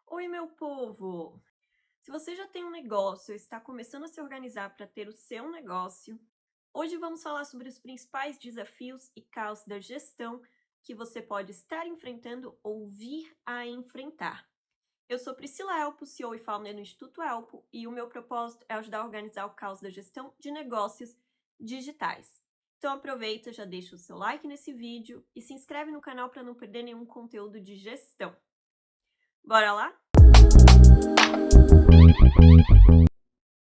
Oi, meu povo! Se você já tem um negócio e está começando a se organizar para ter o seu negócio, hoje vamos falar sobre os principais desafios e caos da gestão que você pode estar enfrentando ou vir a enfrentar. Eu sou Priscila Elpo, CEO e founder no Instituto Elpo, e o meu propósito é ajudar a organizar o caos da gestão de negócios digitais. Então aproveita, já deixa o seu like nesse vídeo e se inscreve no canal para não perder nenhum conteúdo de gestão. Bora lá?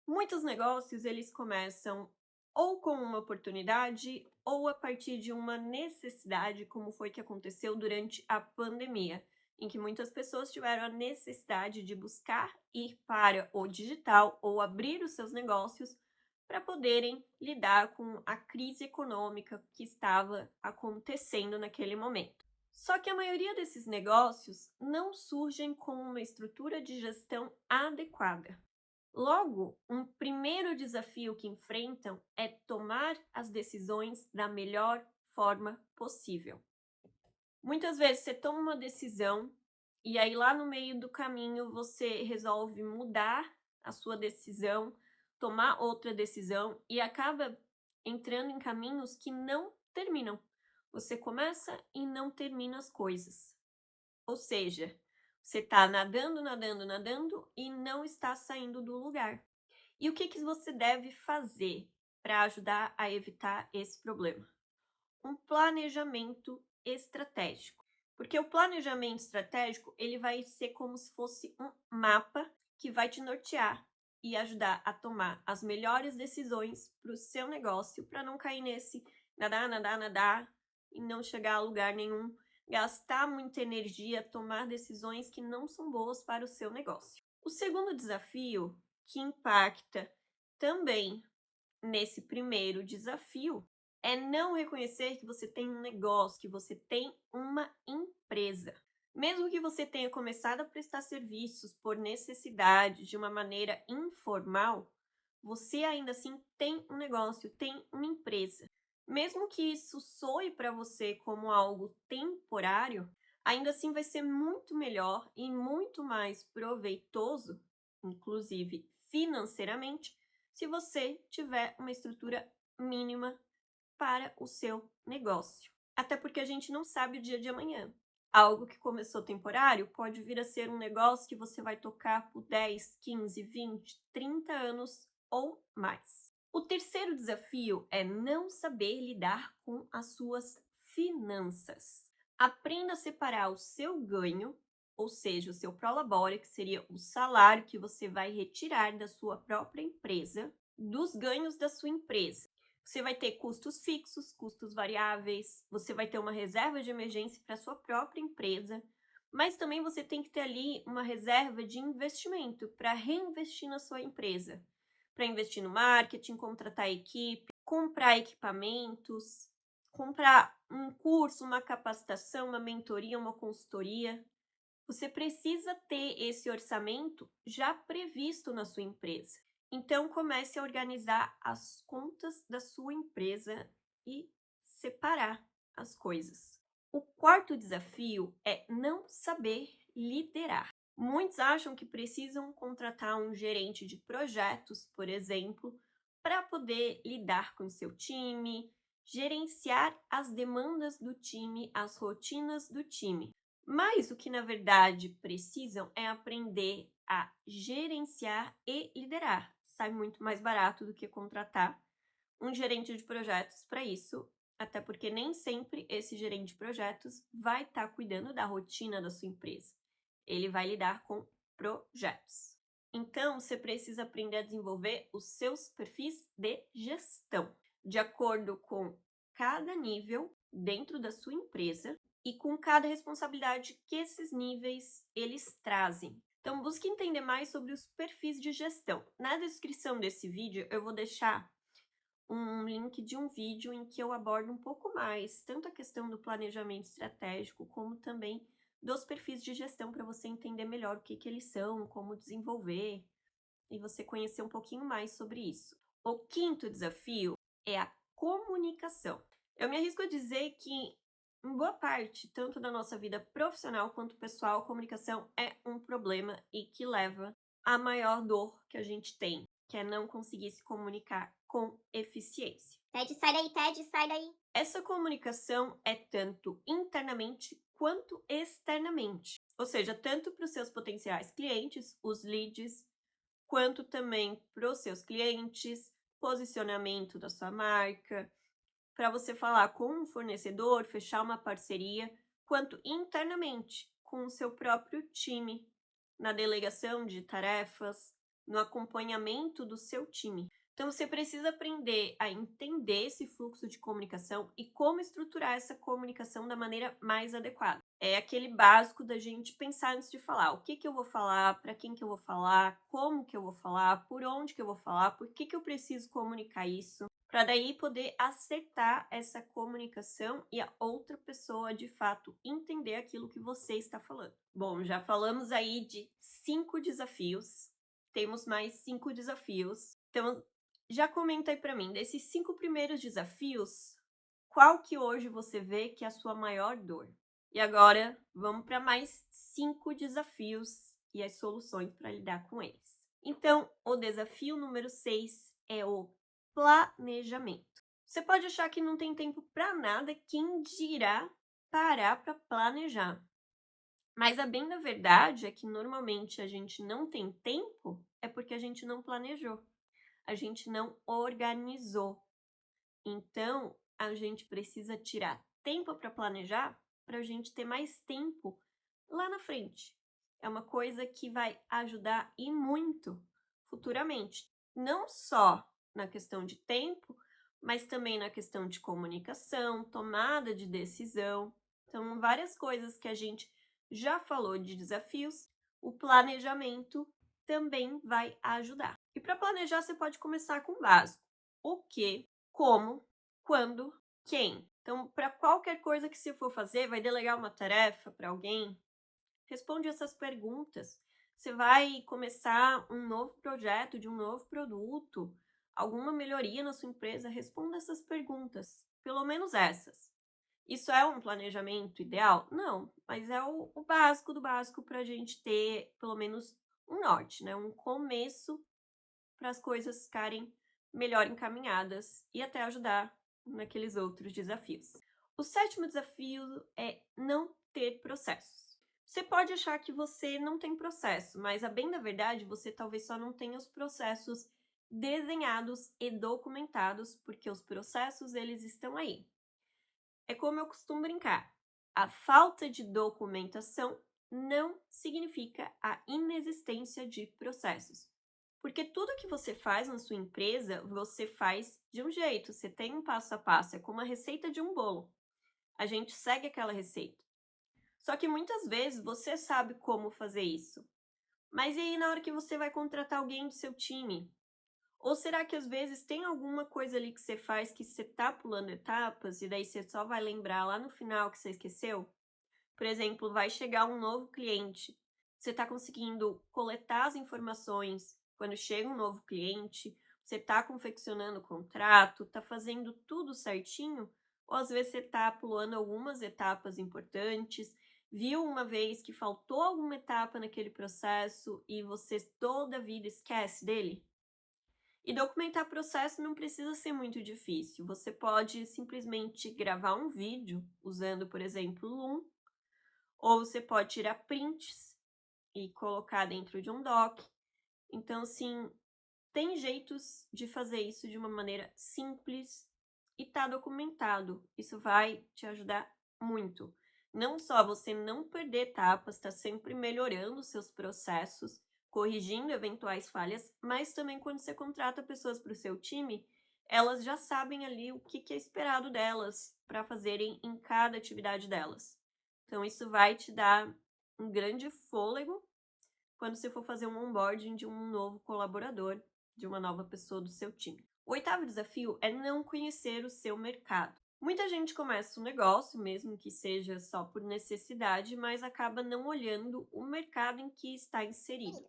Muitos negócios, eles começam ou com uma oportunidade ou a partir de uma necessidade, como foi que aconteceu durante a pandemia, em que muitas pessoas tiveram a necessidade de buscar ir para o digital ou abrir os seus negócios para poderem lidar com a crise econômica que estava acontecendo naquele momento. Só que a maioria desses negócios não surgem com uma estrutura de gestão adequada. Logo, um primeiro desafio que enfrentam é tomar as decisões da melhor forma possível. Muitas vezes você toma uma decisão e aí lá no meio do caminho você resolve mudar a sua decisão, tomar outra decisão e acaba entrando em caminhos que não terminam. Você começa e não termina as coisas. Ou seja, você está nadando, nadando, nadando e não está saindo do lugar. E o que você deve fazer para ajudar a evitar esse problema? Um planejamento estratégico. Porque o planejamento estratégico, ele vai ser como se fosse um mapa que vai te nortear e ajudar a tomar as melhores decisões para o seu negócio, para não cair nesse nadar, nadar, nadar e não chegar a lugar nenhum, gastar muita energia, tomar decisões que não são boas para o seu negócio. O segundo desafio que impacta também nesse primeiro desafio é não reconhecer que você tem um negócio, que você tem uma empresa. Mesmo que você tenha começado a prestar serviços por necessidade de uma maneira informal, você ainda assim tem um negócio, tem uma empresa. Mesmo que isso soe para você como algo temporário, ainda assim vai ser muito melhor e muito mais proveitoso, inclusive financeiramente, se você tiver uma estrutura mínima para o seu negócio. Até porque a gente não sabe o dia de amanhã. Algo que começou temporário pode vir a ser um negócio que você vai tocar por 10, 15, 20, 30 anos ou mais. O terceiro desafio é não saber lidar com as suas finanças. Aprenda a separar o seu ganho, ou seja, o seu prolabore, que seria o salário que você vai retirar da sua própria empresa, dos ganhos da sua empresa. Você vai ter custos fixos, custos variáveis, você vai ter uma reserva de emergência para sua própria empresa, mas também você tem que ter ali uma reserva de investimento para reinvestir na sua empresa, para investir no marketing, contratar equipe, comprar equipamentos, comprar um curso, uma capacitação, uma mentoria, uma consultoria. Você precisa ter esse orçamento já previsto na sua empresa. Então, comece a organizar as contas da sua empresa e separar as coisas. O quarto desafio é não saber liderar. Muitos acham que precisam contratar um gerente de projetos, por exemplo, para poder lidar com o seu time, gerenciar as demandas do time, as rotinas do time. Mas o que na verdade precisam é aprender a gerenciar e liderar. Sai muito mais barato do que contratar um gerente de projetos para isso, até porque nem sempre esse gerente de projetos vai estar cuidando da rotina da sua empresa. Ele vai lidar com projetos. Então, você precisa aprender a desenvolver os seus perfis de gestão, de acordo com cada nível dentro da sua empresa e com cada responsabilidade que esses níveis eles trazem. Então, busque entender mais sobre os perfis de gestão. Na descrição desse vídeo, eu vou deixar um link de um vídeo em que eu abordo um pouco mais, tanto a questão do planejamento estratégico, como também dos perfis de gestão, para você entender melhor o que eles são, como desenvolver, e você conhecer um pouquinho mais sobre isso. O quinto desafio é a comunicação. Eu me arrisco a dizer que Em boa parte, tanto da nossa vida profissional quanto pessoal, a comunicação é um problema e que leva à maior dor que a gente tem, que é não conseguir se comunicar com eficiência. Ted, sai daí, Ted, sai daí. Essa comunicação é tanto internamente quanto externamente, ou seja, tanto para os seus potenciais clientes, os leads, quanto também para os seus clientes, posicionamento da sua marca, para você falar com um fornecedor, fechar uma parceria, quanto internamente com o seu próprio time, na delegação de tarefas, no acompanhamento do seu time. Então você precisa aprender a entender esse fluxo de comunicação e como estruturar essa comunicação da maneira mais adequada. É aquele básico da gente pensar antes de falar. O que que eu vou falar, para quem que eu vou falar, como que eu vou falar, por onde que eu vou falar, por que que eu preciso comunicar isso, para daí poder acertar essa comunicação e a outra pessoa de fato entender aquilo que você está falando. Bom, já falamos aí de 5 desafios, temos mais 5 desafios. Então, já comenta aí para mim, desses 5 primeiros desafios, qual que hoje você vê que é a sua maior dor? E agora, vamos para mais 5 desafios e as soluções para lidar com eles. Então, o desafio número 6 é o planejamento. Você pode achar que não tem tempo para nada, quem dirá parar para planejar. Mas a bem da verdade é que normalmente a gente não tem tempo é porque a gente não planejou, a gente não organizou. Então, a gente precisa tirar tempo para planejar para a gente ter mais tempo lá na frente. É uma coisa que vai ajudar e muito futuramente, não só na questão de tempo, mas também na questão de comunicação, tomada de decisão. Então, várias coisas que a gente já falou de desafios, o planejamento também vai ajudar. E para planejar, você pode começar com o básico: o que, como, quando, quem. Então, para qualquer coisa que você for fazer, vai delegar uma tarefa para alguém, responde essas perguntas. Você vai começar um novo projeto de um novo produto, alguma melhoria na sua empresa, responda essas perguntas, pelo menos essas. Isso é um planejamento ideal? Não, mas é o básico do básico para a gente ter pelo menos um norte, né? Um começo para as coisas ficarem melhor encaminhadas e até ajudar naqueles outros desafios. O sétimo desafio é não ter processos. Você pode achar que você não tem processo, mas a bem da verdade, você talvez só não tenha os processos desenhados e documentados, porque os processos eles estão aí. É como eu costumo brincar. A falta de documentação não significa a inexistência de processos. Porque tudo que você faz na sua empresa, você faz de um jeito, você tem um passo a passo, é como a receita de um bolo. A gente segue aquela receita. Só que muitas vezes você sabe como fazer isso. Mas e aí na hora que você vai contratar alguém do seu time? Ou será que às vezes tem alguma coisa ali que você faz que você tá pulando etapas e daí você só vai lembrar lá no final que você esqueceu? Por exemplo, vai chegar um novo cliente, você está conseguindo coletar as informações quando chega um novo cliente, você está confeccionando o contrato, está fazendo tudo certinho, ou às vezes você está pulando algumas etapas importantes, viu uma vez que faltou alguma etapa naquele processo e você toda a vida esquece dele? E documentar processo não precisa ser muito difícil. Você pode simplesmente gravar um vídeo usando, por exemplo, o Loom, ou você pode tirar prints e colocar dentro de um doc. Então, assim, tem jeitos de fazer isso de uma maneira simples e tá documentado. Isso vai te ajudar muito. Não só você não perder etapas, tá sempre melhorando os seus processos, corrigindo eventuais falhas, mas também quando você contrata pessoas para o seu time, elas já sabem ali o que é esperado delas para fazerem em cada atividade delas. Então, isso vai te dar um grande fôlego quando você for fazer um onboarding de um novo colaborador, de uma nova pessoa do seu time. O oitavo desafio é não conhecer o seu mercado. Muita gente começa um negócio, mesmo que seja só por necessidade, mas acaba não olhando o mercado em que está inserido.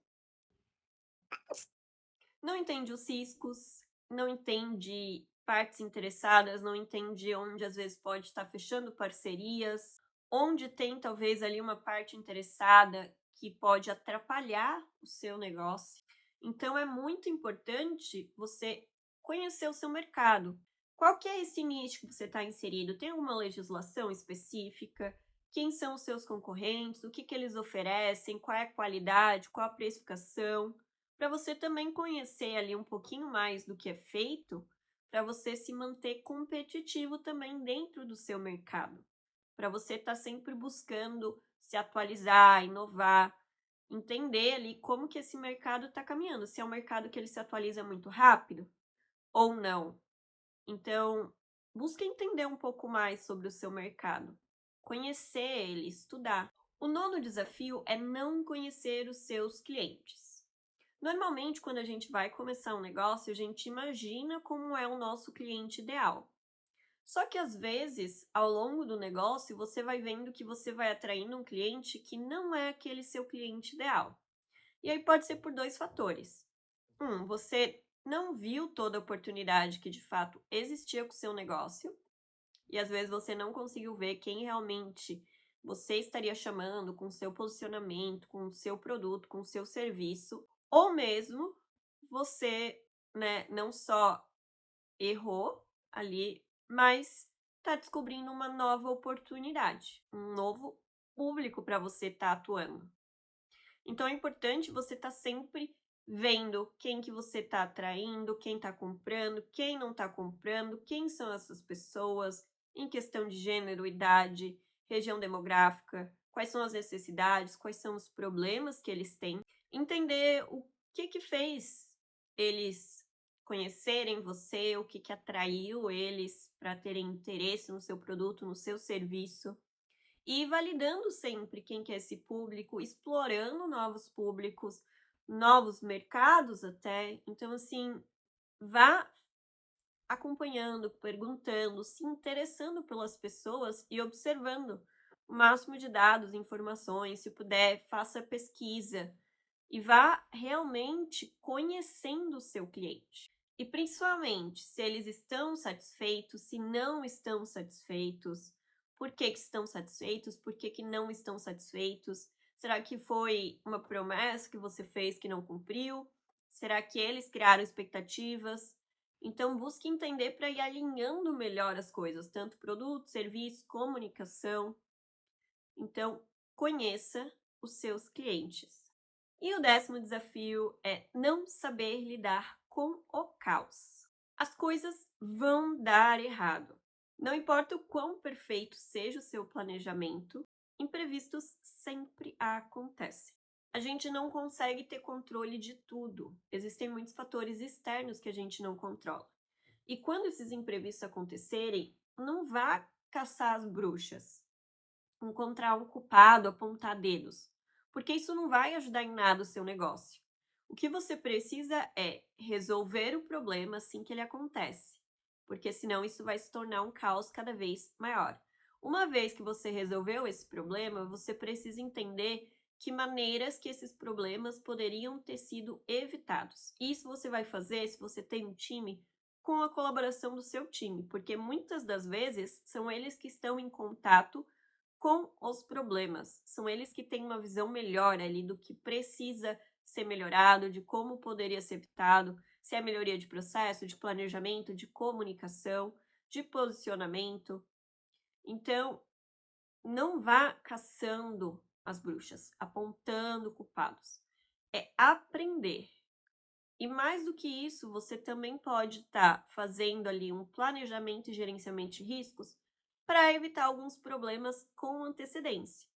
Não entende os riscos, não entende partes interessadas, não entende onde às vezes pode estar fechando parcerias, onde tem talvez ali uma parte interessada que pode atrapalhar o seu negócio. Então é muito importante você conhecer o seu mercado. Qual que é esse nicho que você está inserido? Tem alguma legislação específica? Quem são os seus concorrentes? O que que eles oferecem? Qual é a qualidade? Qual a precificação? Para você também conhecer ali um pouquinho mais do que é feito, para você se manter competitivo também dentro do seu mercado. Para você estar sempre buscando se atualizar, inovar, entender ali como que esse mercado está caminhando, se é um mercado que ele se atualiza muito rápido ou não. Então, busque entender um pouco mais sobre o seu mercado, conhecer ele, estudar. O nono desafio é não conhecer os seus clientes. Normalmente, quando a gente vai começar um negócio, a gente imagina como é o nosso cliente ideal. Só que às vezes, ao longo do negócio, você vai vendo que você vai atraindo um cliente que não é aquele seu cliente ideal. E aí pode ser por dois fatores. Você não viu toda a oportunidade que de fato existia com o seu negócio, e às vezes você não conseguiu ver quem realmente você estaria chamando com o seu posicionamento, com o seu produto, com o seu serviço, ou mesmo você, né, não só errou ali, mas está descobrindo uma nova oportunidade, um novo público para você estar atuando. Então é importante você estar sempre vendo quem que você está atraindo, quem está comprando, quem não está comprando, quem são essas pessoas, em questão de gênero, idade, região demográfica, quais são as necessidades, quais são os problemas que eles têm, entender o que fez eles conhecerem você, o que atraiu eles para terem interesse no seu produto, no seu serviço. E validando sempre quem que é esse público, explorando novos públicos, novos mercados até. Então, assim, vá acompanhando, perguntando, se interessando pelas pessoas e observando o máximo de dados, informações, se puder, faça pesquisa e vá realmente conhecendo o seu cliente. E principalmente, se eles estão satisfeitos, se não estão satisfeitos, por que que estão satisfeitos, por que que não estão satisfeitos? Será que foi uma promessa que você fez que não cumpriu? Será que eles criaram expectativas? Então, busque entender para ir alinhando melhor as coisas, tanto produto, serviço, comunicação. Então, conheça os seus clientes. E o décimo desafio é não saber lidar com o caos. As coisas vão dar errado. Não importa o quão perfeito seja o seu planejamento, imprevistos sempre acontecem. A gente não consegue ter controle de tudo. Existem muitos fatores externos que a gente não controla. E quando esses imprevistos acontecerem, não vá caçar as bruxas, encontrar um culpado, apontar dedos, porque isso não vai ajudar em nada o seu negócio. O que você precisa é resolver o problema assim que ele acontece, porque senão isso vai se tornar um caos cada vez maior. Uma vez que você resolveu esse problema, você precisa entender que maneiras que esses problemas poderiam ter sido evitados. Isso você vai fazer se você tem um time com a colaboração do seu time, porque muitas das vezes são eles que estão em contato com os problemas. São eles que têm uma visão melhor ali do que precisa ser melhorado, de como poderia ser evitado, se é melhoria de processo, de planejamento, de comunicação, de posicionamento. Então, não vá caçando as bruxas, apontando culpados. É aprender. E mais do que isso, você também pode estar fazendo ali um planejamento e gerenciamento de riscos para evitar alguns problemas com antecedência.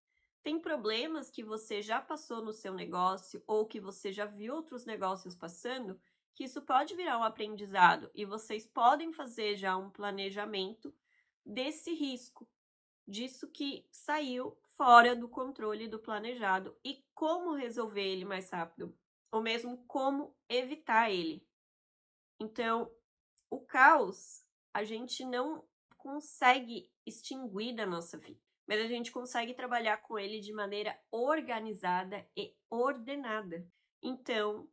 Tem problemas que você já passou no seu negócio ou que você já viu outros negócios passando, que isso pode virar um aprendizado e vocês podem fazer já um planejamento desse risco, disso que saiu fora do controle do planejado e como resolver ele mais rápido, ou mesmo como evitar ele. Então, o caos a gente não consegue extinguir da nossa vida, mas a gente consegue trabalhar com ele de maneira organizada e ordenada. Então,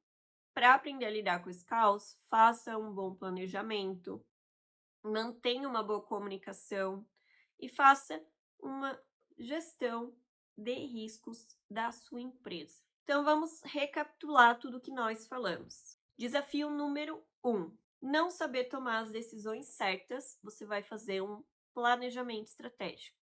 para aprender a lidar com esse caos, faça um bom planejamento, mantenha uma boa comunicação e faça uma gestão de riscos da sua empresa. Então, vamos recapitular tudo que nós falamos. Desafio número 1: não saber tomar as decisões certas, você vai fazer um planejamento estratégico.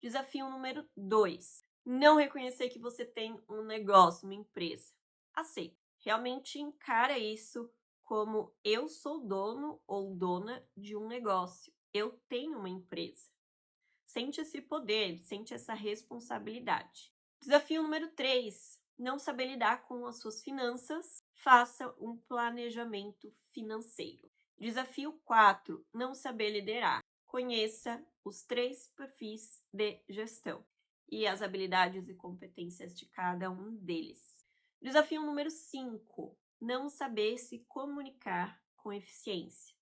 Desafio número 2: não reconhecer que você tem um negócio, uma empresa. Aceita. Realmente encara isso como eu sou dono ou dona de um negócio. Eu tenho uma empresa. Sente esse poder, sente essa responsabilidade. Desafio número 3: não saber lidar com as suas finanças. Faça um planejamento financeiro. Desafio 4: não saber liderar. Conheça os 3 perfis de gestão e as habilidades e competências de cada um deles. Desafio número 5: não saber se comunicar com eficiência.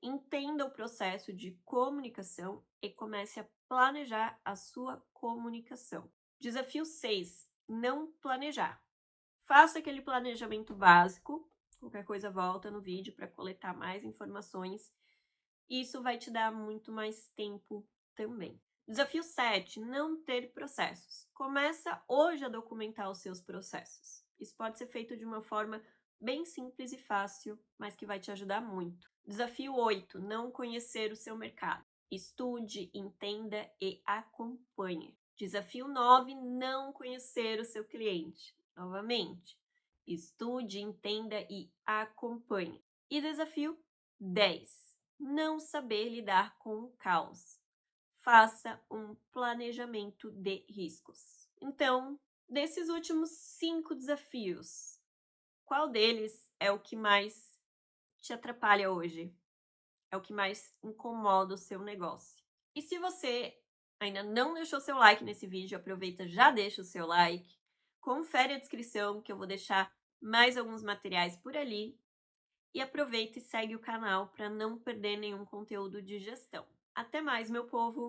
Entenda o processo de comunicação e comece a planejar a sua comunicação. Desafio 6: não planejar. Faça aquele planejamento básico, qualquer coisa volta no vídeo para coletar mais informações. Isso vai te dar muito mais tempo também. Desafio 7: não ter processos. Começa hoje a documentar os seus processos. Isso pode ser feito de uma forma bem simples e fácil, mas que vai te ajudar muito. Desafio 8: não conhecer o seu mercado. Estude, entenda e acompanhe. Desafio 9: não conhecer o seu cliente. Novamente, estude, entenda e acompanhe. E desafio 10: não saber lidar com o caos. Faça um planejamento de riscos. Então, desses últimos 5 desafios, qual deles é o que mais te atrapalha hoje? É o que mais incomoda o seu negócio? E se você ainda não deixou seu like nesse vídeo, aproveita, já deixa o seu like, confere a descrição que eu vou deixar mais alguns materiais por ali e aproveita e segue o canal para não perder nenhum conteúdo de gestão. Até mais, meu povo!